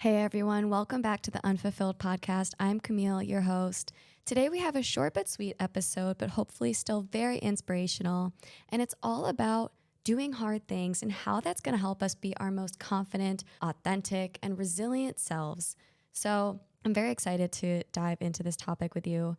Hey everyone, welcome back to the Unfulfilled Podcast. I'm Camille, your host. Today we have a short but sweet episode, but hopefully still very inspirational. And it's all about doing hard things and how that's going to help us be our most confident, authentic, and resilient selves. So I'm very excited to dive into this topic with you.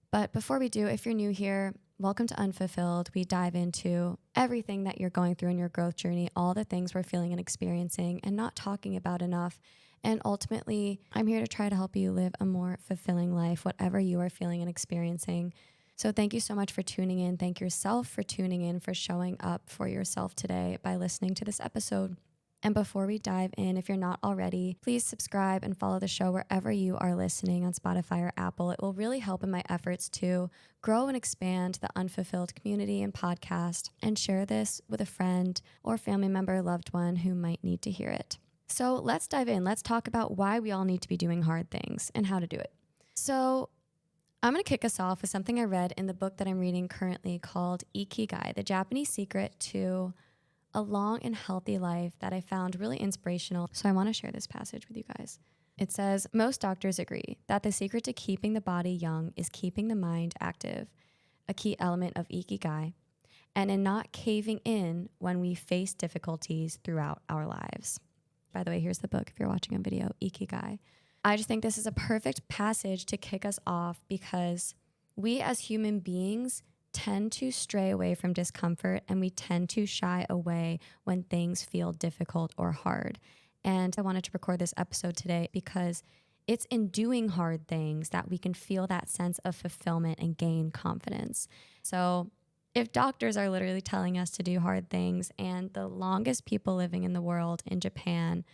But before we do, if you're new here, welcome to Unfulfilled. We dive into everything that you're going through in your growth journey, all the things we're feeling and experiencing and not talking about enough. And ultimately, I'm here to try to help you live a more fulfilling life, whatever you are feeling and experiencing. So thank you so much for tuning in. Thank yourself for tuning in, for showing up for yourself today by listening to this episode. And before we dive in, if you're not already, please subscribe and follow the show wherever you are listening on Spotify or Apple. It will really help in my efforts to grow and expand the Unfulfilled community and podcast, and share this with a friend or family member, loved one who might need to hear it. So let's dive in. Let's talk about why we all need to be doing hard things and how to do it. So I'm going to kick us off with something I read in the book that I'm reading currently called Ikigai, the Japanese secret to a long and healthy life, that I found really inspirational. So I want to share this passage with you guys. It says, most doctors agree that the secret to keeping the body young is keeping the mind active, a key element of Ikigai, and in not caving in when we face difficulties throughout our lives. By the way, here's the book if you're watching on video, Ikigai. I just think this is a perfect passage to kick us off because we as human beings tend to stray away from discomfort, and we tend to shy away when things feel difficult or hard. And I wanted to record this episode today because it's in doing hard things that we can feel that sense of fulfillment and gain confidence. So if doctors are literally telling us to do hard things, and the longest people living in the world in Japan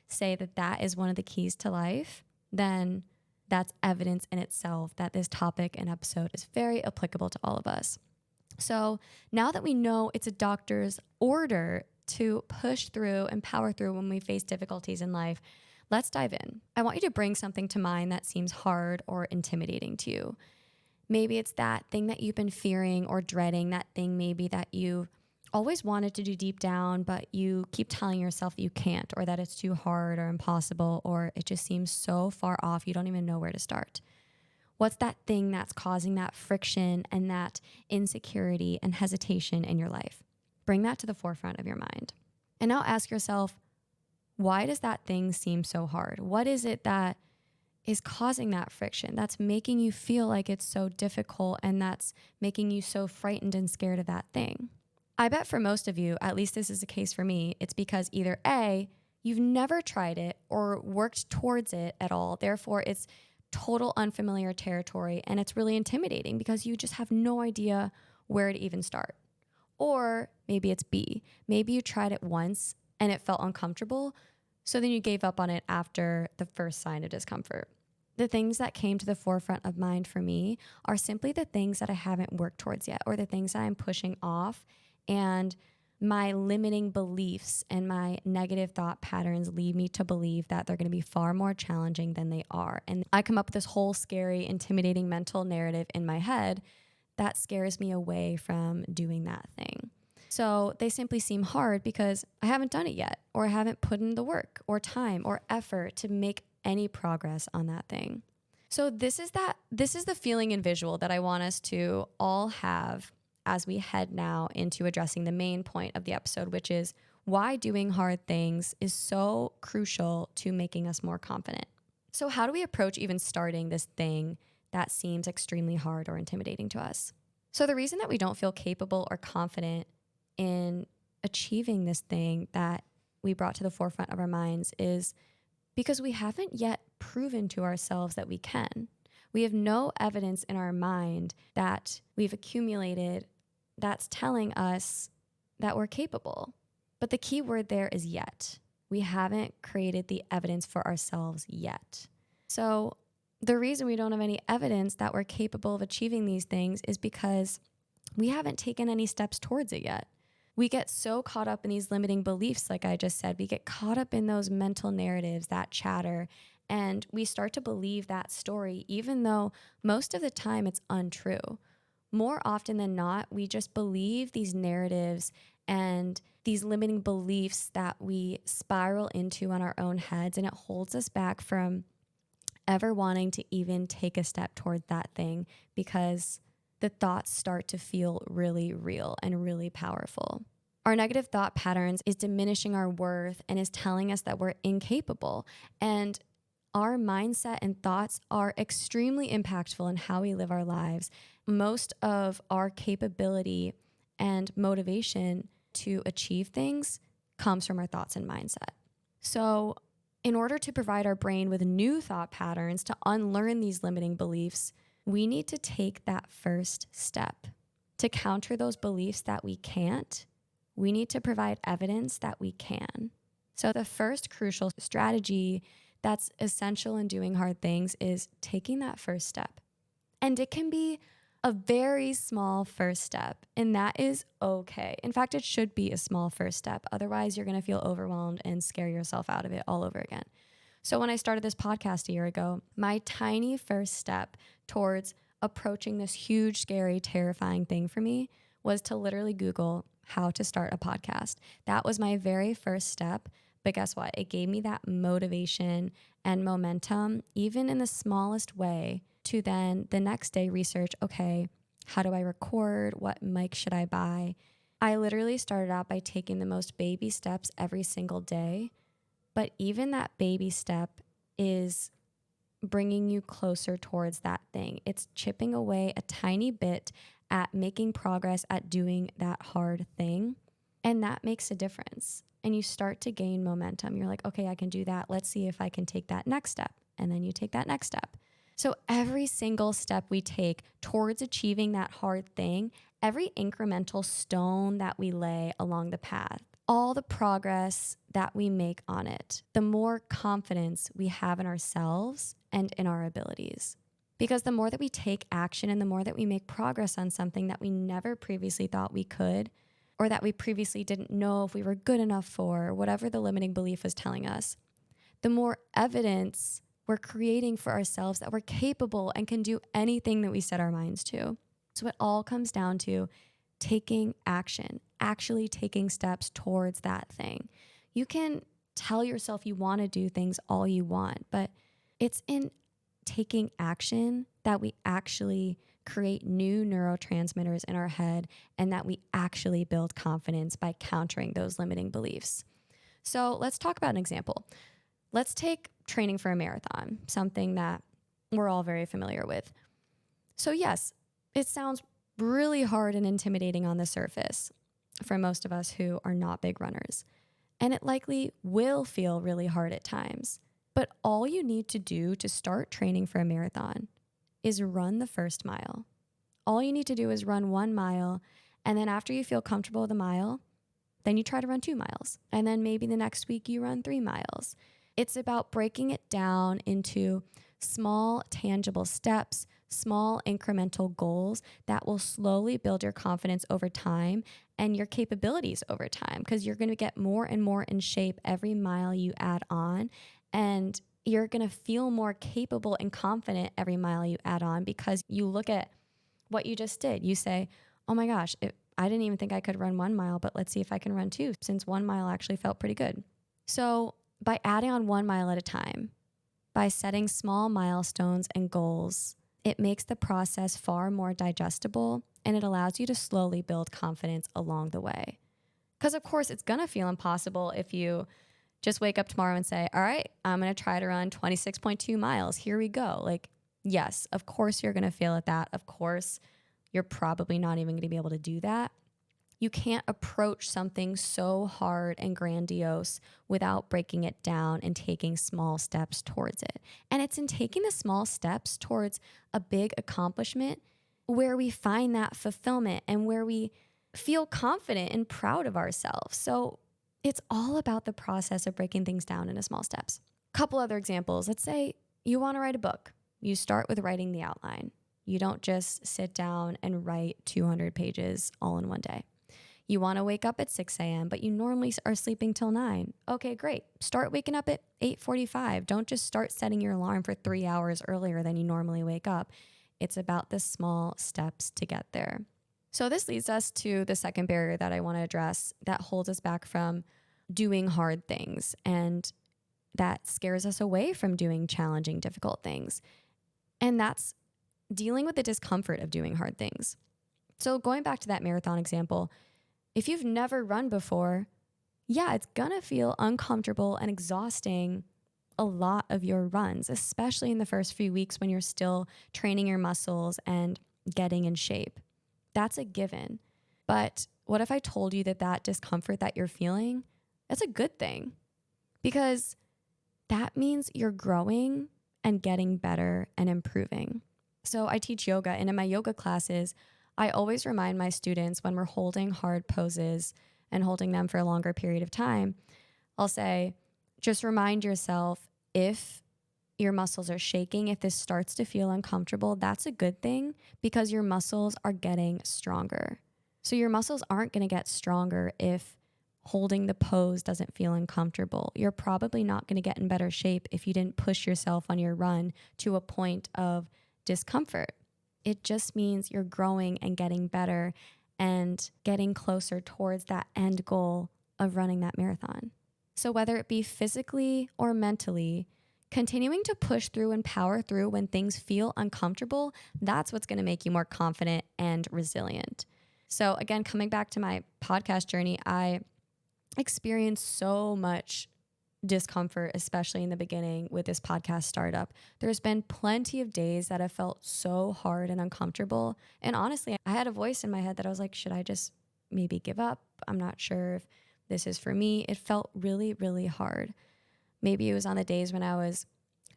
say that that is one of the keys to life, then that's evidence in itself that this topic and episode is very applicable to all of us. So now that we know it's a doctor's order to push through and power through when we face difficulties in life, let's dive in. I want you to bring something to mind that seems hard or intimidating to you. Maybe it's that thing that you've been fearing or dreading, that thing maybe that you always wanted to do deep down, but you keep telling yourself that you can't, or that it's too hard or impossible, or it just seems so far off you don't even know where to start. What's that thing that's causing that friction and that insecurity and hesitation in your life? Bring that to the forefront of your mind. And now ask yourself, why does that thing seem so hard? What is it that is causing that friction, that's making you feel like it's so difficult and that's making you so frightened and scared of that thing? I bet for most of you, at least this is the case for me, it's because either A, you've never tried it or worked towards it at all. Therefore, it's total unfamiliar territory and it's really intimidating because you just have no idea where to even start. Or maybe it's B, maybe you tried it once and it felt uncomfortable, so then you gave up on it after the first sign of discomfort. The things that came to the forefront of mind for me are simply the things that I haven't worked towards yet, or the things that I'm pushing off, and my limiting beliefs and my negative thought patterns lead me to believe that they're going to be far more challenging than they are. And I come up with this whole scary, intimidating mental narrative in my head that scares me away from doing that thing. So they simply seem hard because I haven't done it yet, or I haven't put in the work or time or effort to make any progress on that thing. So this is the feeling and visual that I want us to all have as we head now into addressing the main point of the episode, which is why doing hard things is so crucial to making us more confident. So how do we approach even starting this thing that seems extremely hard or intimidating to us? So the reason that we don't feel capable or confident in achieving this thing that we brought to the forefront of our minds is because we haven't yet proven to ourselves that we can. We have no evidence in our mind that we've accumulated that's telling us that we're capable. But the key word there is yet. We haven't created the evidence for ourselves yet. So the reason we don't have any evidence that we're capable of achieving these things is because we haven't taken any steps towards it yet. We get so caught up in these limiting beliefs, like I just said. We get caught up in those mental narratives, that chatter, and we start to believe that story, even though most of the time it's untrue. More often than not, we just believe these narratives and these limiting beliefs that we spiral into on our own heads, and it holds us back from ever wanting to even take a step toward that thing because the thoughts start to feel really real and really powerful. Our negative thought patterns is diminishing our worth and is telling us that we're incapable. And our mindset and thoughts are extremely impactful in how we live our lives. Most of our capability and motivation to achieve things comes from our thoughts and mindset. So, in order to provide our brain with new thought patterns to unlearn these limiting beliefs, we need to take that first step. To counter those beliefs that we can't, we need to provide evidence that we can. So, the first crucial strategy that's essential in doing hard things is taking that first step. And it can be a very small first step, and that is okay. In fact, it should be a small first step. Otherwise, you're going to feel overwhelmed and scare yourself out of it all over again. So when I started this podcast a year ago, my tiny first step towards approaching this huge, scary, terrifying thing for me was to literally Google how to start a podcast. That was my very first step. But guess what? It gave me that motivation and momentum, even in the smallest way, to then the next day research, okay, how do I record? What mic should I buy? I literally started out by taking the most baby steps every single day. But even that baby step is bringing you closer towards that thing. It's chipping away a tiny bit at making progress at doing that hard thing. And that makes a difference. And you start to gain momentum. You're like, okay, I can do that. Let's see if I can take that next step. And then you take that next step. So every single step we take towards achieving that hard thing, every incremental stone that we lay along the path, all the progress that we make on it, the more confidence we have in ourselves and in our abilities. Because the more that we take action and the more that we make progress on something that we never previously thought we could, or that we previously didn't know if we were good enough for, whatever the limiting belief was telling us, the more evidence we're creating for ourselves that we're capable and can do anything that we set our minds to. So it all comes down to taking action, actually taking steps towards that thing. You can tell yourself you want to do things all you want, but it's in taking action that we actually create new neurotransmitters in our head and that we actually build confidence by countering those limiting beliefs. So let's talk about an example. Let's take training for a marathon, something that we're all very familiar with. So yes, it sounds really hard and intimidating on the surface for most of us who are not big runners. And it likely will feel really hard at times. But all you need to do to start training for a marathon is run the first mile. All you need to do is run 1 mile. And then after you feel comfortable with a mile, then you try to run 2 miles. And then maybe the next week you run 3 miles. It's about breaking it down into small, tangible steps, small incremental goals that will slowly build your confidence over time and your capabilities over time, because you're going to get more and more in shape every mile you add on. And you're going to feel more capable and confident every mile you add on because you look at what you just did. You say, oh my gosh, I didn't even think I could run 1 mile, but let's see if I can run 2, since 1 mile actually felt pretty good. So by adding on 1 mile at a time, by setting small milestones and goals, it makes the process far more digestible and it allows you to slowly build confidence along the way. Because of course it's going to feel impossible if you just wake up tomorrow and say, all right, I'm going to try to run 26.2 miles. Here we go. Like, yes, of course you're going to fail at that. Of course, you're probably not even going to be able to do that. You can't approach something so hard and grandiose without breaking it down and taking small steps towards it. And it's in taking the small steps towards a big accomplishment where we find that fulfillment and where we feel confident and proud of ourselves. So it's all about the process of breaking things down into small steps. Couple other examples. Let's say you want to write a book. You start with writing the outline. You don't just sit down and write 200 pages all in one day. You want to wake up at 6 a.m., but you normally are sleeping till 9. Okay, great. Start waking up at 8:45. Don't just start setting your alarm for 3 hours earlier than you normally wake up. It's about the small steps to get there. So this leads us to the second barrier that I want to address that holds us back from doing hard things and that scares us away from doing challenging, difficult things. And that's dealing with the discomfort of doing hard things. So going back to that marathon example, if you've never run before, yeah, it's gonna feel uncomfortable and exhausting a lot of your runs, especially in the first few weeks when you're still training your muscles and getting in shape. That's a given. But what if I told you that that discomfort that you're feeling, that's a good thing? Because that means you're growing and getting better and improving. So I teach yoga, and in my yoga classes, I always remind my students when we're holding hard poses and holding them for a longer period of time, I'll say, just remind yourself if your muscles are shaking, if this starts to feel uncomfortable, that's a good thing because your muscles are getting stronger. So your muscles aren't going to get stronger if holding the pose doesn't feel uncomfortable. You're probably not going to get in better shape if you didn't push yourself on your run to a point of discomfort. It just means you're growing and getting better and getting closer towards that end goal of running that marathon. So whether it be physically or mentally, continuing to push through and power through when things feel uncomfortable, that's what's going to make you more confident and resilient. So again, coming back to my podcast journey, I experienced so much discomfort, especially in the beginning with this podcast startup. There's been plenty of days that have felt so hard and uncomfortable. And honestly, I had a voice in my head that I was like, should I just maybe give up? I'm not sure if this is for me. It felt really, really hard. Maybe it was on the days when I was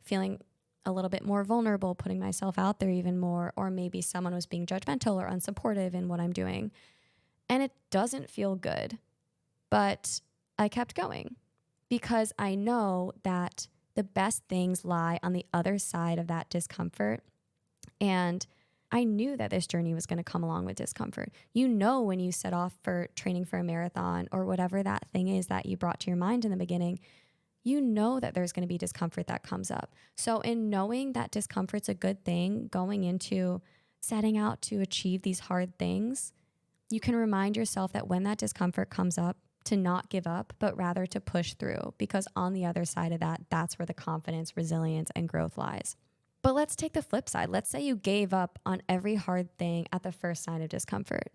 feeling a little bit more vulnerable, putting myself out there even more, or maybe someone was being judgmental or unsupportive in what I'm doing. And it doesn't feel good, but I kept going because I know that the best things lie on the other side of that discomfort. And I knew that this journey was going to come along with discomfort. You know, when you set off for training for a marathon or whatever that thing is that you brought to your mind in the beginning, you know that there's going to be discomfort that comes up. So in knowing that discomfort's a good thing, going into setting out to achieve these hard things, you can remind yourself that when that discomfort comes up, to not give up, but rather to push through, because on the other side of that, that's where the confidence, resilience, and growth lies. But let's take the flip side. Let's say you gave up on every hard thing at the first sign of discomfort.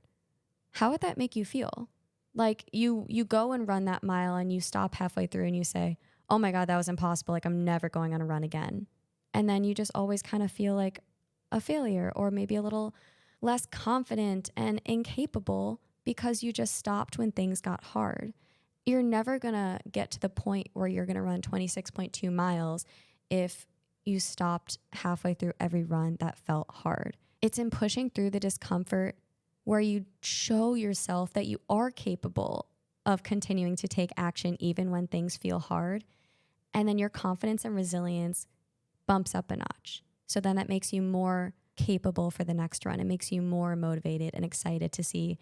How would that make you feel? Like you go and run that mile and you stop halfway through and you say, oh my God, that was impossible. Like I'm never going on a run again. And then you just always kind of feel like a failure or maybe a little less confident and incapable because you just stopped when things got hard. You're never going to get to the point where you're going to run 26.2 miles if you stopped halfway through every run that felt hard. It's in pushing through the discomfort where you show yourself that you are capable of continuing to take action even when things feel hard. And then your confidence and resilience bumps up a notch. So then that makes you more capable for the next run. It makes you more motivated and excited to see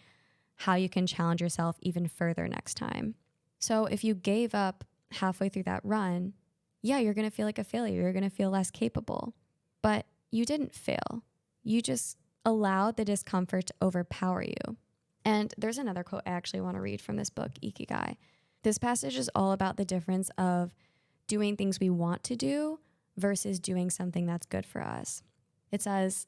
how you can challenge yourself even further next time. So if you gave up halfway through that run, yeah, you're going to feel like a failure. You're going to feel less capable. But you didn't fail. You just allowed the discomfort to overpower you. And there's another quote I actually want to read from this book, Ikigai. This passage is all about the difference of doing things we want to do versus doing something that's good for us. It says,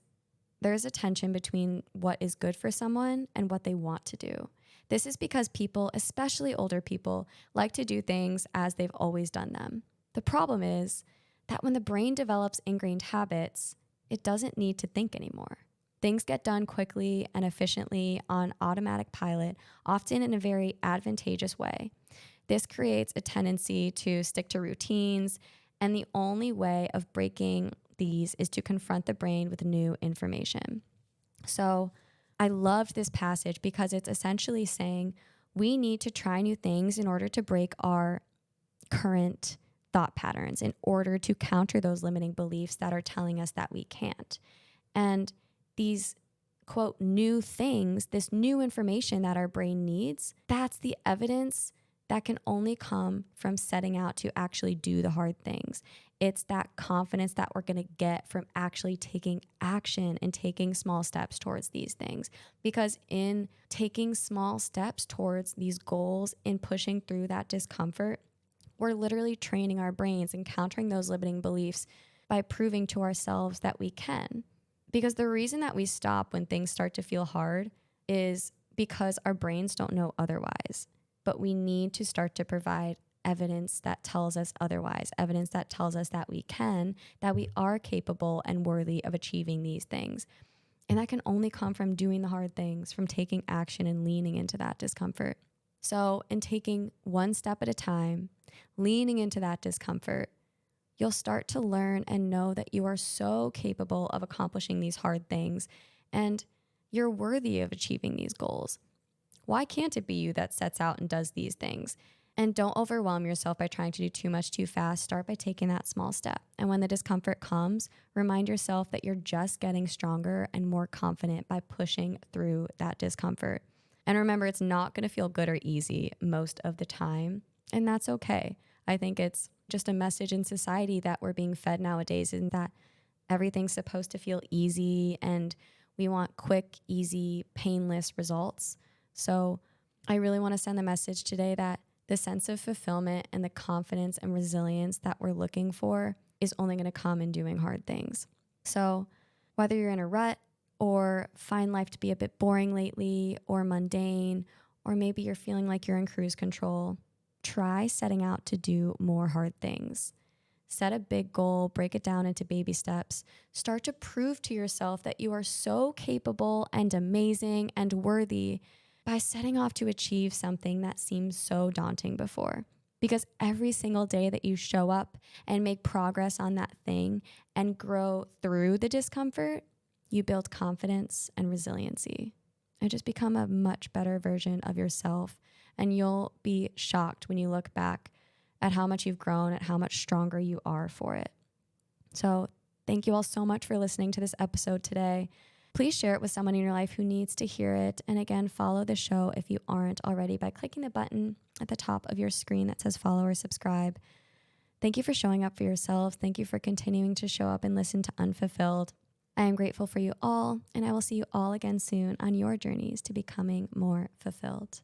there's a tension between what is good for someone and what they want to do. This is because people, especially older people, like to do things as they've always done them. The problem is that when the brain develops ingrained habits, it doesn't need to think anymore. Things get done quickly and efficiently on automatic pilot, often in a very advantageous way. This creates a tendency to stick to routines, and the only way of breaking these is to confront the brain with new information. So I loved this passage because it's essentially saying we need to try new things in order to break our current thought patterns, in order to counter those limiting beliefs that are telling us that we can't. And these, quote, new things, this new information that our brain needs, that's the evidence that can only come from setting out to actually do the hard things. It's that confidence that we're going to get from actually taking action and taking small steps towards these things. Because in taking small steps towards these goals and pushing through that discomfort, we're literally training our brains and countering those limiting beliefs by proving to ourselves that we can. Because the reason that we stop when things start to feel hard is because our brains don't know otherwise. But we need to start to provide evidence that tells us otherwise, evidence that tells us that we can, that we are capable and worthy of achieving these things. And that can only come from doing the hard things, from taking action and leaning into that discomfort. So, in taking one step at a time, leaning into that discomfort, you'll start to learn and know that you are so capable of accomplishing these hard things and you're worthy of achieving these goals. Why can't it be you that sets out and does these things? And don't overwhelm yourself by trying to do too much too fast. Start by taking that small step. And when the discomfort comes, remind yourself that you're just getting stronger and more confident by pushing through that discomfort. And remember, it's not going to feel good or easy most of the time. And that's okay. I think it's just a message in society that we're being fed nowadays, and that everything's supposed to feel easy and we want quick, easy, painless results. So I really want to send the message today that the sense of fulfillment and the confidence and resilience that we're looking for is only going to come in doing hard things. So whether you're in a rut or find life to be a bit boring lately or mundane, or maybe you're feeling like you're in cruise control, try setting out to do more hard things. Set a big goal, break it down into baby steps. Start to prove to yourself that you are so capable and amazing and worthy by setting off to achieve something that seems so daunting before. Because every single day that you show up and make progress on that thing and grow through the discomfort, you build confidence and resiliency and just become a much better version of yourself. And you'll be shocked when you look back at how much you've grown, at how much stronger you are for it. So thank you all so much for listening to this episode today. Please share it with someone in your life who needs to hear it. And again, follow the show if you aren't already by clicking the button at the top of your screen that says follow or subscribe. Thank you for showing up for yourself. Thank you for continuing to show up and listen to Unfulfilled. I am grateful for you all, and I will see you all again soon on your journeys to becoming more fulfilled.